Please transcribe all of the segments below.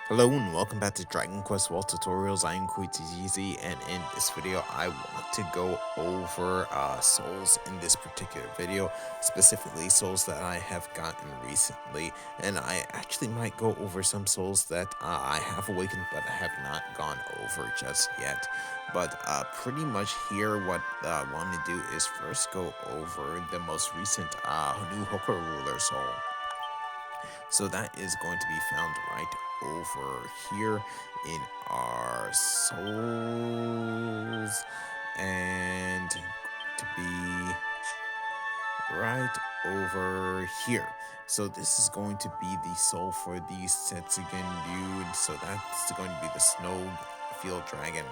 Hello and welcome back to Dragon Quest World Tutorials. I am QuiTGZ, and in this video I want to go over souls in this particular video, specifically souls that I have gotten recently, and I actually might go over some souls that I have awakened but I have not gone over just yet. But pretty much here what I want to do is first go over the most recent new Hokora Ruler soul. So that is going to be found right over here in our souls, and to be right over here. So this is going to be the soul for the Setsugen dude. So that's going to be the Snowfield Dragon.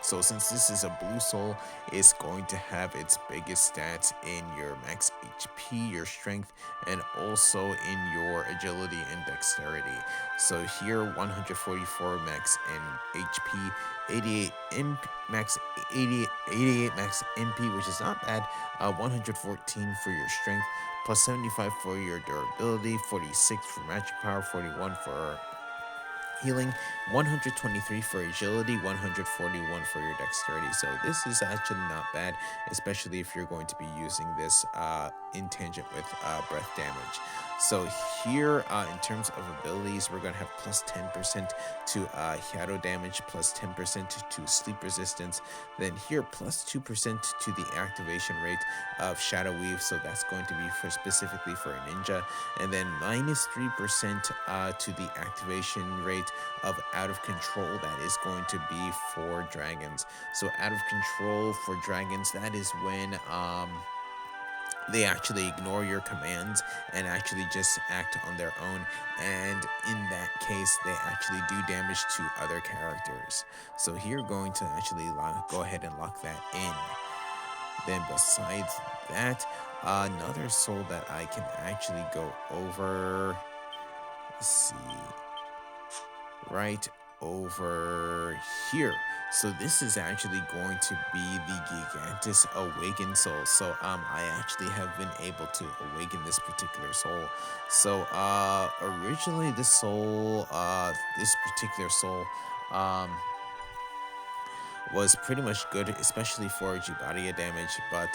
So since this is a blue soul, it's going to have its biggest stats in your max HP, your strength, and also in your agility and dexterity. So here 144 max in HP, 88 max 88 max MP, which is not bad. 114 for your strength, plus 75 for your durability, 46 for magic power, 41 for healing, 123 for agility, 141 for your dexterity. So this is actually not bad, especially if you're going to be using this in tangent with breath damage. So here, in terms of abilities, we're going to have plus 10% to Hyado Damage, plus 10% to sleep resistance. Then here, plus 2% to the activation rate of Shadow Weave. So that's going to be for specifically for a ninja. And then minus 3% to the activation rate of Out of Control. That is going to be for dragons. So Out of Control for dragons, that is when they actually ignore your commands and actually just act on their own, and in that case they actually do damage to other characters. So here going to actually go ahead and lock that in. Then besides that, another soul that I can actually go over, let's see, right over here. So this is actually going to be the Gigantes Awakened soul. So I actually have been able to awaken this particular soul. So originally this particular soul was pretty much good, especially for Jibaria damage, but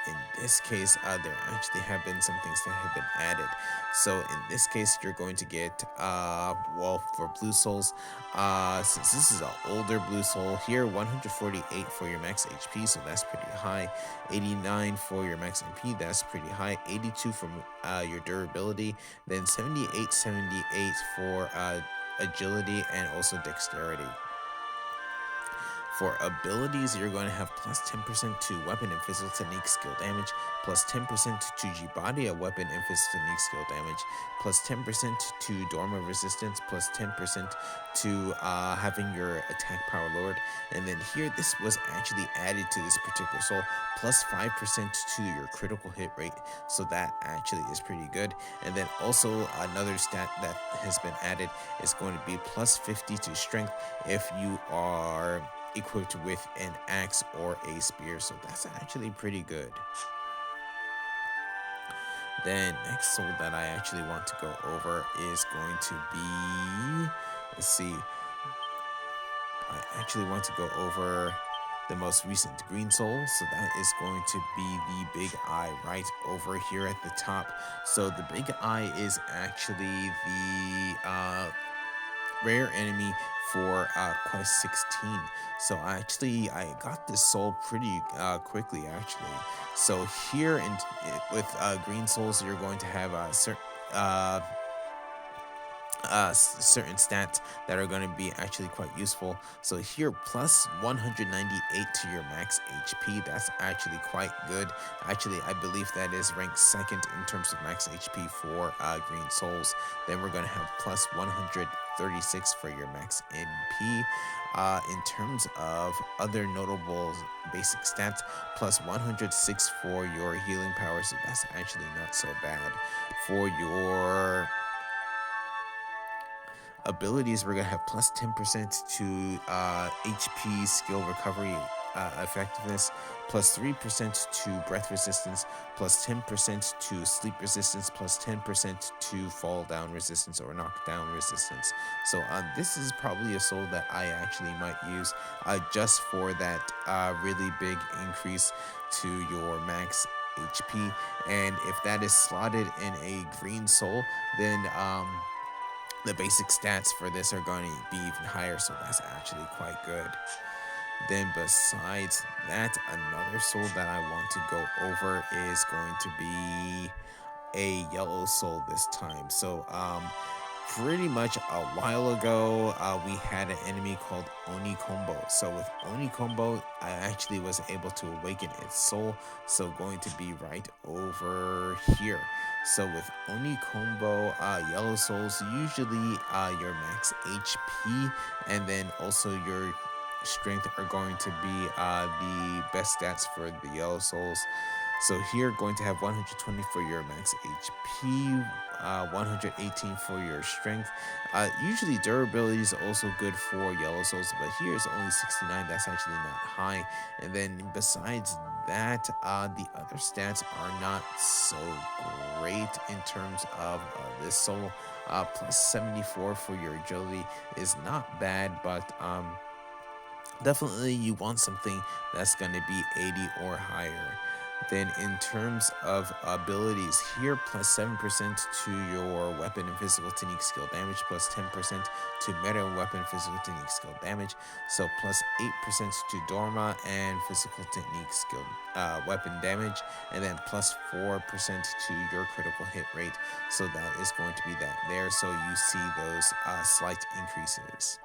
in this case, there actually have been some things that have been added. So in this case, you're going to get, well, for blue souls, since this is an older blue soul here, 148 for your max HP, so that's pretty high, 89 for your max MP, that's pretty high, 82 for your durability, then 78 for agility and also dexterity. For abilities, you're going to have plus 10% to weapon and physical technique skill damage, plus 10% to Jibaria weapon and physical technique skill damage, plus 10% to Dorma resistance, plus 10% to having your attack power lowered. And then here, this was actually added to this particular soul, plus 5% to your critical hit rate. So that actually is pretty good. And then also another stat that has been added is going to be plus 50 to strength if you are equipped with an axe or a spear, so that's actually pretty good. Then next soul that I actually want to go over is going to be, let's see, I actually want to go over the most recent green soul, so that is going to be the big eye right over here at the top. So the big eye is actually the rare enemy for quest 16. So I got this soul pretty quickly actually. So here with green souls, you're going to have uh, certain stats that are going to be actually quite useful. So here, plus 198 to your max HP. That's actually quite good. Actually, I believe that is ranked second in terms of max HP for green souls. Then we're going to have plus 136 for your max MP. In terms of other notable basic stats, plus 106 for your healing power. So that's actually not so bad. For your abilities, we're gonna have plus 10% to HP skill recovery, effectiveness, plus 3% to breath resistance, plus 10% to sleep resistance, plus 10% to fall down resistance or knockdown resistance. So this is probably a soul that I actually might use just for that really big increase to your max HP. And if that is slotted in a green soul, then the basic stats for this are going to be even higher, so that's actually quite good. Then besides that, another soul that I want to go over is going to be a yellow soul this time. So pretty much a while ago, we had an enemy called Oni Combo. So with Oni Combo, I actually was able to awaken its soul. So going to be right over here. So with Oni Combo, yellow souls, usually your max HP and then also your strength are going to be the best stats for the yellow souls. So here, going to have 120 for your max HP, 118 for your strength. Usually durability is also good for yellow souls, but here it's only 69. That's actually not high. And then besides that, the other stats are not so great in terms of this soul. Plus 74 for your agility is not bad, but definitely you want something that's going to be 80 or higher. Then in terms of abilities, here plus 7% to your weapon and physical technique skill damage, plus 10% to meta weapon physical technique skill damage, so plus 8% to Dorma and physical technique skill weapon damage, and then plus 4% to your critical hit rate. So that is going to be that there, so you see those slight increases.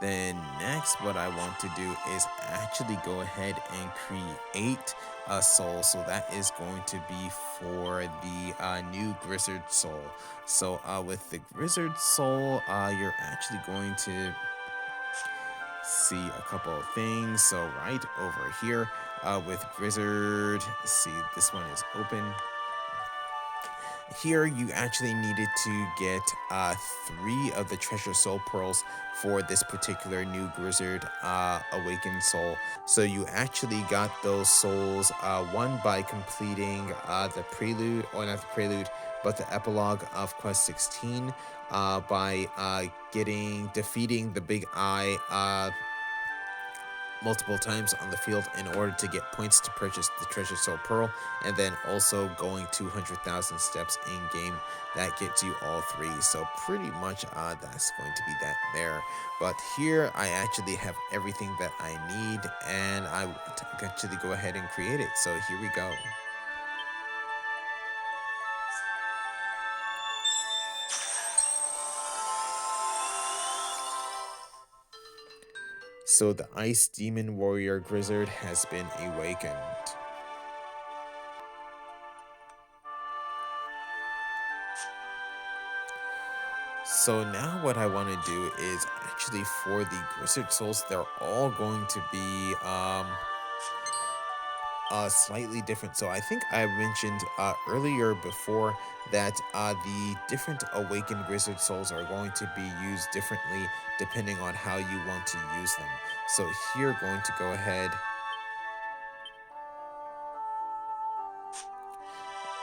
Then next, what I want to do is actually go ahead and create a soul. So that is going to be for the new Grizzard soul. So with the Grizzard soul, you're actually going to see a couple of things. So right over here with Grizzard, see this one is open. Here you actually needed to get 3 of the treasure soul pearls for this particular new Grizzard awakened soul. So you actually got those souls, one by completing the prelude, or not the prelude, but the epilogue of quest 16 by defeating the big eye multiple times on the field in order to get points to purchase the treasure soul pearl, and then also going 200,000 steps in game. That gets you all 3, so pretty much that's going to be that there. But here I actually have everything that I need, and I want to actually go ahead and create it. So here we go. So the Ice Demon Warrior Grizzard has been awakened. So now what I want to do is actually for the Grizzard souls, they're all going to be slightly different. So I think I mentioned earlier before that the different awakened Grizzard souls are going to be used differently depending on how you want to use them. So here, going to go ahead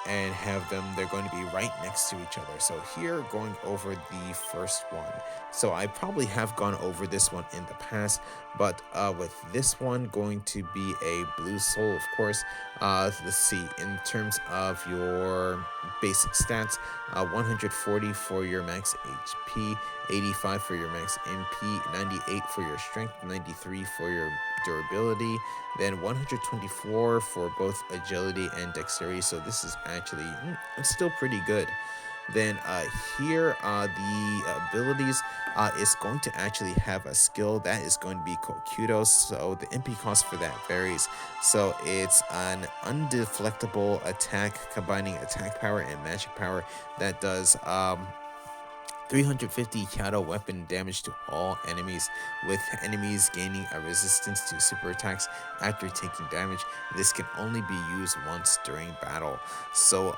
and have them, they're going to be right next to each other. So here, going over the first one. So I probably have gone over this one in the past, but with this one going to be a blue soul, of course. Let's see, in terms of your basic stats, 140 for your max HP, 85 for your max MP, 98 for your strength, 93 for your durability, then 124 for both agility and dexterity. So this is actually it's still pretty good. Then here the abilities is going to actually have a skill that is going to be called Kudos. So the MP cost for that varies. So it's an undeflectable attack combining attack power and magic power that does 350 Hyado weapon damage to all enemies, with enemies gaining a resistance to super attacks after taking damage. This can only be used once during battle. So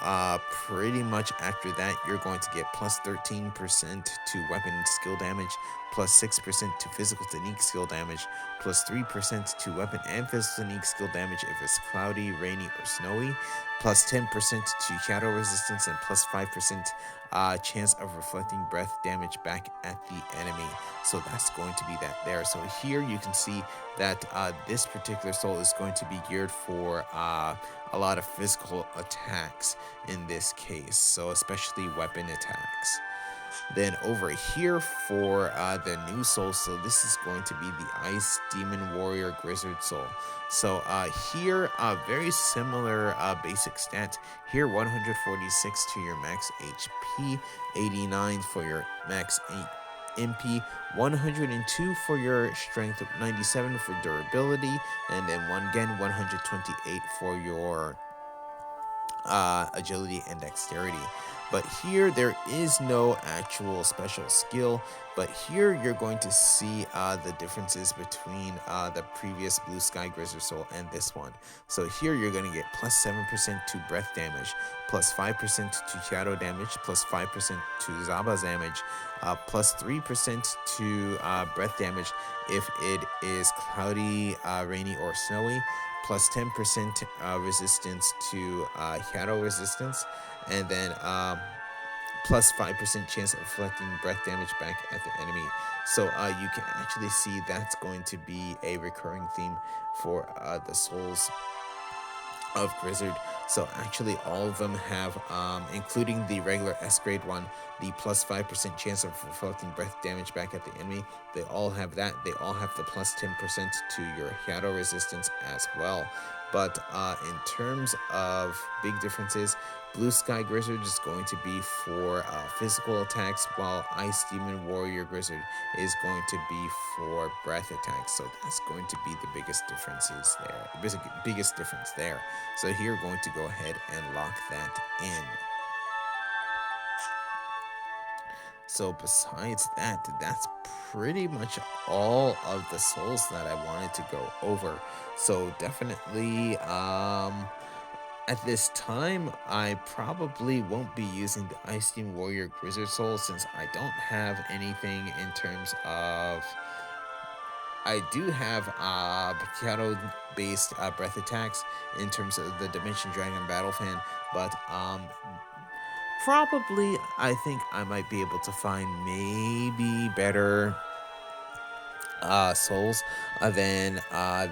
pretty much after that, you're going to get plus 13% to weapon skill damage, plus 6% to physical technique skill damage, plus 3% to weapon and physical technique skill damage if it's cloudy, rainy, or snowy, plus 10% to shadow resistance, and plus 5% chance of reflecting breath damage back at the enemy. So that's going to be that there. So here you can see that this particular soul is going to be geared for a lot of physical attacks in this case, so especially weapon attacks. Then over here for the new soul, so this is going to be the Ice Demon Warrior Grizzard soul. So here, very similar basic stats. Here, 146 to your max HP, 89 for your max MP, 102 for your strength, 97 for durability, and then 128 for your agility and dexterity. But here there is no actual special skill, but here you're going to see the differences between the previous Blue Sky Grizzard Soul and this one. So here you're going to get plus 7% to breath damage, plus 5% to shadow damage, plus 5% to Zaba's damage, plus 3% to breath damage if it is cloudy, rainy, or snowy, plus 10% resistance to shadow resistance, and then plus 5% chance of reflecting breath damage back at the enemy. So you can actually see that's going to be a recurring theme for the souls of Grizzard. So actually all of them have, including the regular S grade one, the plus 5% chance of reflecting breath damage back at the enemy. They all have that. They all have the plus 10% to your shadow resistance as well. But in terms of big differences, Blue Sky Grizzard is going to be for physical attacks, while Ice Demon Warrior Grizzard is going to be for breath attacks. So that's going to be the biggest differences there. Biggest difference there. So here we're going to go ahead and lock that in. So besides that, that's pretty much all of the souls that I wanted to go over. So definitely, at this time, I probably won't be using the Ice Team Warrior Grizzard Soul, since I don't have anything in terms of... I do have Hyado based breath attacks in terms of the Dimension Dragon Battle Fan, but probably I think I might be able to find maybe better souls than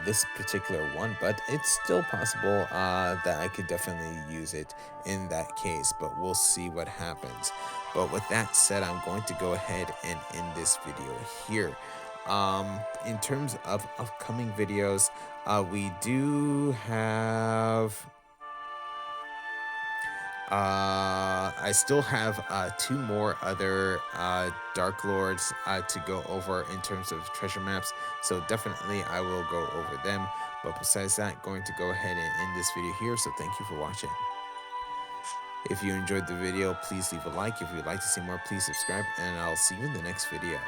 this particular one, but it's still possible that I could definitely use it in that case, but we'll see what happens. But with that said, I'm going to go ahead and end this video here. In terms of upcoming videos, we do have... I still have 2 more other Dark Lords to go over in terms of treasure maps, so definitely I will go over them. But besides that, going to go ahead and end this video here, so thank you for watching. If you enjoyed the video, please leave a like. If you'd like to see more, please subscribe, and I'll see you in the next video.